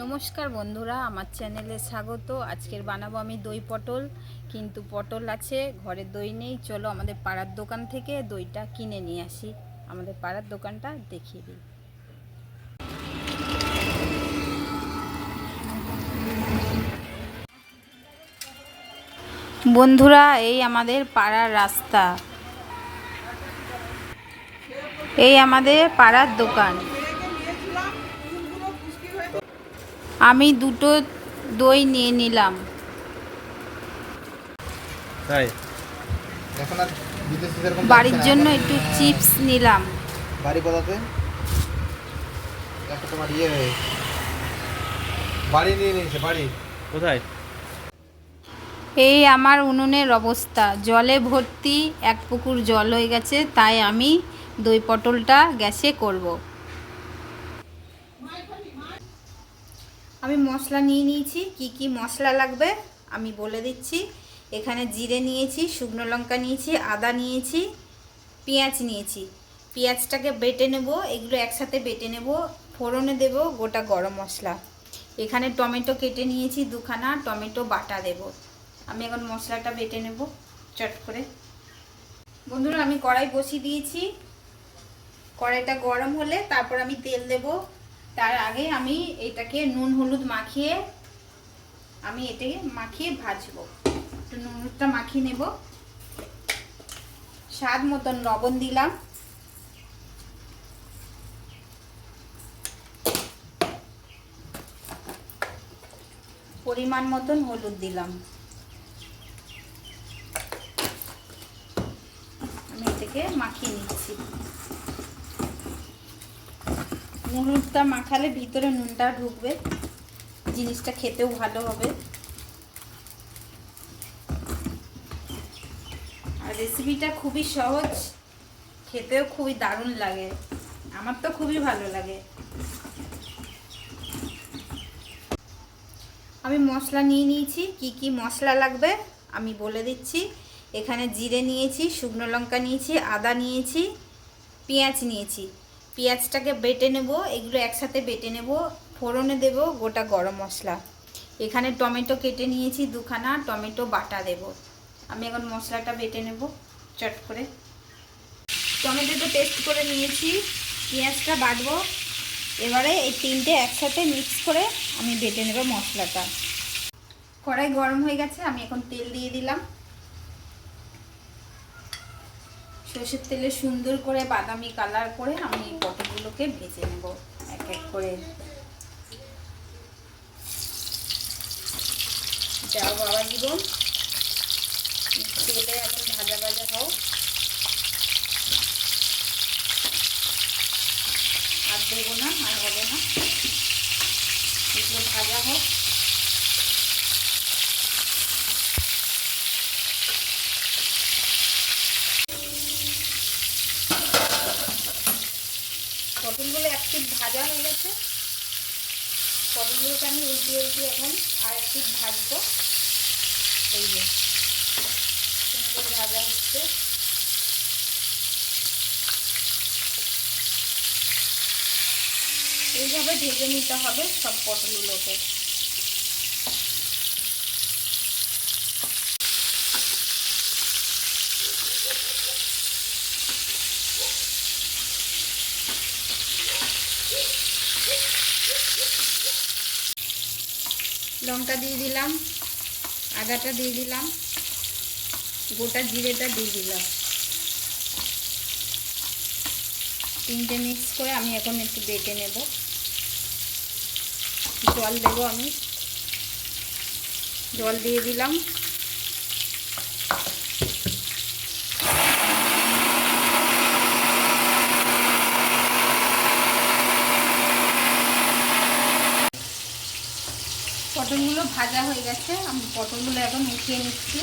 নমস্কার বন্ধুরা, আমার চ্যানেলে স্বাগত। আজকের বানাবো আমি দই পটল, কিন্তু পটল আছে, ঘরে দই নেই। চলো আমাদের পাড়ার দোকান থেকে দইটা কিনে নিয়ে আসি। আমাদের পাড়ার দোকানটা দেখিয়ে দিই। বন্ধুরা, এই আমাদের পাড়ার রাস্তা, এই আমাদের পাড়ার দোকান। আমি দুটো দই নিয়ে নিলাম। তাই এখন আর বিদেশি সেরকম বাড়ির যাচ্ছে না, জন্য এখন একটু চিপস নিলাম। বাড়ি কোথাতে একটা তোমার বাড়ি নিয়ে নিয়েছে বাড়ি কোথায়? এই আমার উনুনের অবস্থা, জলে ভর্তি, এক পুকুর জল হয়ে গেছে। তাই আমি দই পটলটা গ্যাসে করব। আমি মশলা নিয়ে নিয়েছি। কি কি মশলা লাগবে আমি বলে দিচ্ছি। এখানে জিরে নিয়েছি, শুকনো লঙ্কা নিয়েছি, আদা নিয়েছি, পেঁয়াজ নিয়েছি। পেঁয়াজটাকে বেটে নেব, এগুলো একসাথে বেটে নেব। ফোড়নে দেব গোটা গরম মশলা। এখানে টমেটো কেটে নিয়েছি দুখানা, টমেটো বাটা দেব। আমি এখন মশলাটা বেটে নেব চট করে। বন্ধুরা, আমি কড়াই বসিয়ে দিয়েছি। কড়াইটা গরম হলে তারপর আমি তেল দেব। তার আগে আমি এটাকে নুন হলুদ মাখিয়ে এটাকে ভাজবো। একটু নুন হলুদটা মাখিয়ে নেব। স্বাদ মতন লবণ দিলাম। পরিমাণ মতন হলুদ দিলাম। আমি এটাকে মাখিয়ে নিচ্ছি। নুন হলুদটা মাখালে ভিতরে নুনটা ঢুকবে, জিনিসটা খেতেও ভালো হবে। আর রেসিপিটা খুবই সহজ, খেতেও খুবই দারুণ লাগে। আমার তো খুবই ভালো লাগে। আমি মশলা নিয়ে নিয়েছি। কি কি মশলা লাগবে আমি বলে দিচ্ছি। এখানে জিরে নিয়েছি, শুকনো লঙ্কা নিয়েছি, আদা নিয়েছি, পেঁয়াজ নিয়েছি। পেঁয়াজটাকে বেটে নেব, এগুলো একসাথে বেটে নেব। ফোড়নে দেব গোটা গরম মশলা। এখানে টমেটো কেটে নিয়েছি দুখানা, টমেটো বাটা দেব। আমি এখন মশলাটা বেটে নেব চট করে। টমেটোটা পেস্ট করে নিয়েছি, পেঁয়াজটা বাটবো। এবারে এই তিনটে একসাথে মিক্স করে আমি বেটে নেব মশলাটা। কড়াই গরম হয়ে গেছে, আমি এখন তেল দিয়ে দিলাম। সর্ষের তেলে সুন্দর করে বাদামি কালার করে আমি পটলগুলোকে ভেজে নেব এক এক করে। যাও বাবা জীবন, তেলে এখন ভাজা ভাজা হোক। আর দেবো না, আর হবে না, এগুলো ভাজা হোক। পটলগুলো এক পিঠ ভাজা হয়ে গেছে। পটলগুলোকে আমি উল্টিয়ে উল্টিয়ে এখন আর এক পিঠ ভাজবো। এই যে সুন্দর ভাজা হচ্ছে। এইভাবে ভেজে নিতে হবে সব পটলগুলোকে। লঙ্কা দিয়ে দিলাম, আদাটা দিয়ে দিলাম, গোটা জিরেটা দিয়ে দিলাম। তিনটে মিক্স করে আমি এখন একটু বেটে নেব। জল দেব, আমি জল দিয়ে দিলাম। পটলগুলো ভাজা হয়ে গেছে, আমি পটলগুলো এখন উঠিয়ে নিচ্ছি।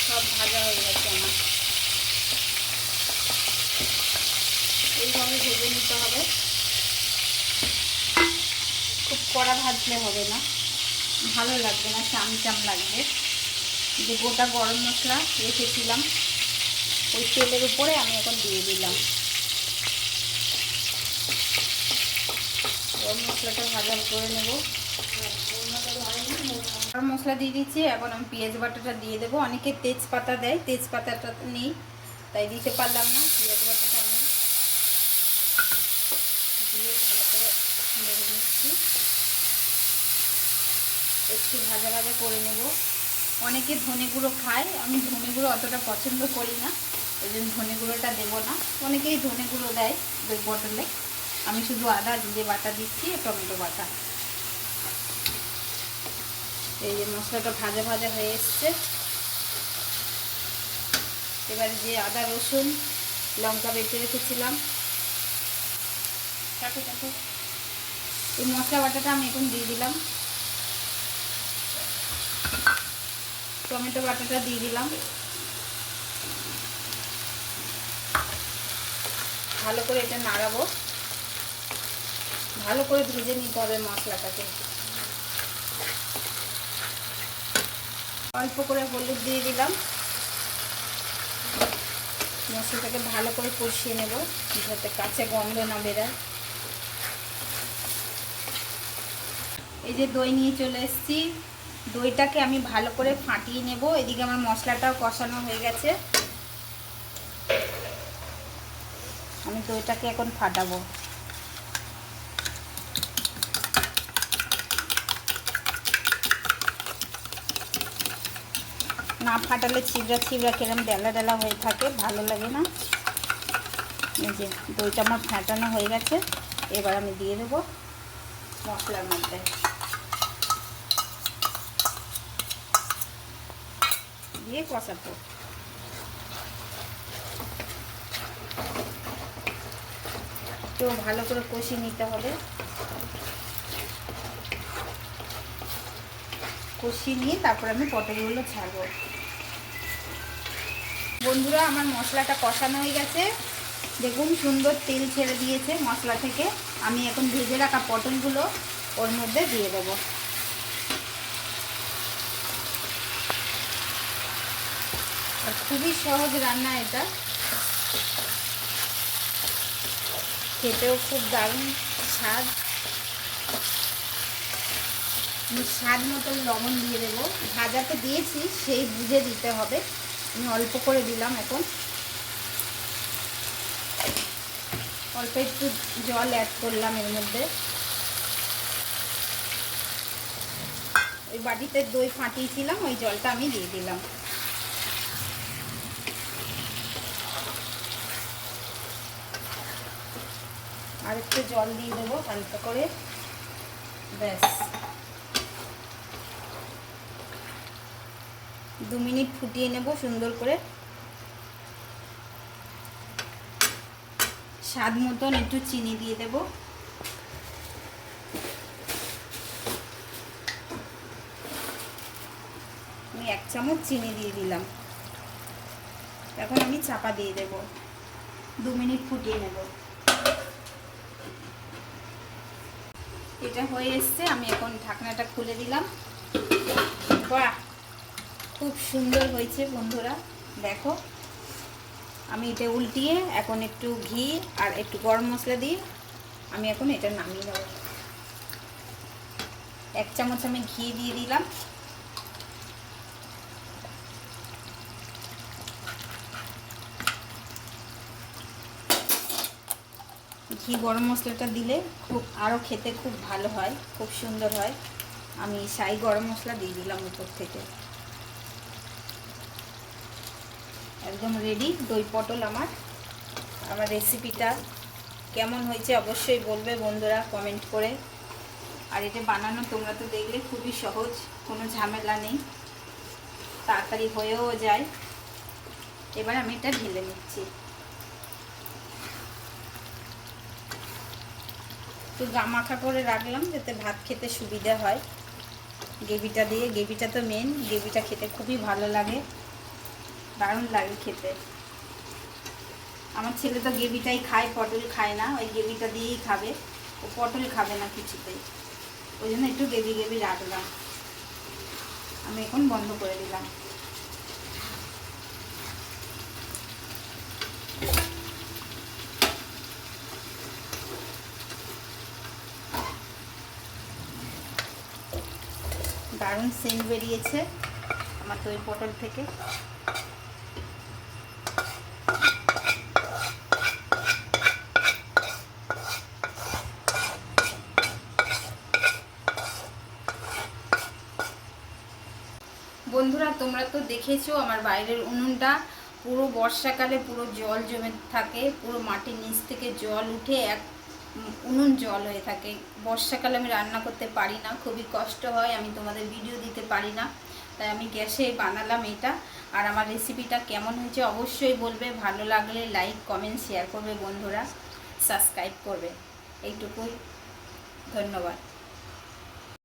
সব ভাজা হয়ে গেছে আমার। এইভাবে ভেজে নিতে হবে, খুব কড়া ভাজলে হবে না, ভালো লাগবে না, চাম চাম লাগবে। যে গোটা গরম মশলা রেখেছিলাম ওই তেলের উপরে আমি এখন দিয়ে দিলাম। গরম মশলাটা ভাজা করে নেব। গরম মশলা দিয়ে দিচ্ছি। এখন আমি পেঁয়াজ বাটাটা দিয়ে দেবো। অনেকে তেজপাতা দেয়, তেজপাতাটা নেই তাই দিতে পারলাম না। পেঁয়াজ বাটাটা আমি দিয়ে ভালো করে নেড়ে নিচ্ছি। একটু ভাজা ভাজা করে নেব। অনেকে ধনে গুঁড়ো খায়, আমি ধনে গুঁড়ো অতটা পছন্দ করি না, ওই জন্য ধনে গুঁড়োটা দেবো না। অনেকেই ধনে গুঁড়ো দেয় ওই বটলে। আমি শুধু আদা জিরে বাটা দিচ্ছি, টমেটো বাটা। এই যে মশলাটা ভাজা ভাজা হয়ে এসছে। এবার যে আদা রসুন লঙ্কা বেটে রেখেছিলাম, এই মশলা বাটাটা আমি এখন দিয়ে দিলাম। টমেটো বাটাটা দিয়ে দিলাম। ভালো করে এটা নাড়াবো। ভালো করে ভেজে নিতে হবে মশলাটাকে। অল্প করে হলুদ দিয়ে দিলাম। মশলাটাকে ভালো করে কষিয়ে নেব যাতে কাঁচা গন্ধ না বেরোয়। এই যে দই নিয়ে চলে এসেছি। দইটাকে আমি ভালো করে ফাটিয়ে নেব। এদিকে আমার মশলাটাও কষানো হয়ে গেছে। আমি দইটাকে এখন ফাটাবো। না ফাটালে ছিবড়া ছিবড়া কেরম ডেলা ডেলা হয়ে থাকে, ভালো লাগে না। এই যে দইটা আমার ফাটানো হয়ে গেছে। এবার আমি দিয়ে দেবো মশলার মধ্যে। দিয়ে কষাবো। তো ভালো করে কষিয়ে নিতে হবে। কষিয়ে নিয়ে তারপর আমি পটলগুলো ছাড়বো। বন্ধুরা, আমার মশলাটা কষানো হয়ে গেছে। দেখুন সুন্দর তেল ছেড়ে দিয়েছে মশলা থেকে। আমি এখন ভেজে রাখা পটলগুলো ওর মধ্যে দিয়ে দেবো। আর খুবই সহজ রান্না এটা, খেতেও খুব দারুণ স্বাদ। আমি স্বাদ মতো লবণ দিয়ে দেবো। ভাজাতে দিয়েছি সেই বুঝে দিতে হবে। আমি অল্প করে দিলাম। এখন অল্প একটু জল অ্যাড করলাম এর মধ্যে। ওই বাটিতে দই ফাটিয়েছিলাম, ওই জলটা আমি দিয়ে দিলাম। আর একটু জল দিয়ে দেবো হালকা করে। ব্যাস 2 মিনিট ফুটিয়ে নেব সুন্দর করে। স্বাদ মতন একটু চিনি দিয়ে দেব। আমি 1 চামচ চিনি দিয়ে দিলাম। এখন আমি চাপা দিয়ে দেব। 2 মিনিট ফুটিয়ে নেব। এটা হয়ে এসছে। আমি এখন ঢাকনাটা খুলে দিলাম। বাহ, খুব সুন্দর হয়েছে বন্ধুরা, দেখো। আমি এটা উল্টিয়ে এখন একটু ঘি আর একটু গরম মশলা দিয়ে আমি এখন এটা নামিয়ে নেব। 1 চামচ আমি ঘি দিয়ে দিলাম। ঘি গরম মশলাটা দিলে খুব আরও খেতে খুব ভালো হয়, খুব সুন্দর হয়। আমি সাই গরম মশলা দিয়ে দিলাম উপর থেকে। একদম রেডি দই পটল আমার রেসিপিটা কেমন হয়েছে অবশ্যই বলবে বন্ধুরা কমেন্ট করে। আর এটা বানানো তোমরা তো দেখলে খুবই সহজ, কোনো ঝামেলা নেই, তাড়াতাড়ি হয়েও যায়। এবার আমি এটা ঢেলে নিচ্ছি। একটু গামাখা করে রাখলাম যাতে ভাত খেতে সুবিধা হয়। গ্রেভিটা দিয়ে, গ্রেভিটা তো মেন, গ্রেভিটা খেতে খুবই ভালো লাগে, দারুণ লাগে খেতে। আমার ছেলে তো গ্রেভিটাই খায়, পটল খায় না। ওই গ্রেভিটা দিয়েই খাবে, ও পটল খাবে না কিছুতেই। ওই জন্য একটু গ্রেভি গ্রেভি রাখলাম। আমি এখন বন্ধ করে দিলাম। দারুণ সেন্ট বেরিয়েছে আমার দই পটল থেকে। বন্ধুরা তোমরা তো দেখেছো আমার বাইরের উনুনটা পুরো বর্ষাকালে পুরো জল জমে থাকে, পুরো মাটির নিচ থেকে জল উঠে এক উনুন জল হয়ে থাকে। বর্ষাকালে আমি রান্না করতে পারি না, খুবই কষ্ট হয়, আমি তোমাদের ভিডিও দিতে পারি না, তাই আমি গ্যাসে বানালাম এটা। আর আমার রেসিপিটা কেমন হয়েছে অবশ্যই বলবে, ভালো লাগলে লাইক কমেন্ট শেয়ার করবে বন্ধুরা, সাবস্ক্রাইব করবে। এইটুকুই, ধন্যবাদ।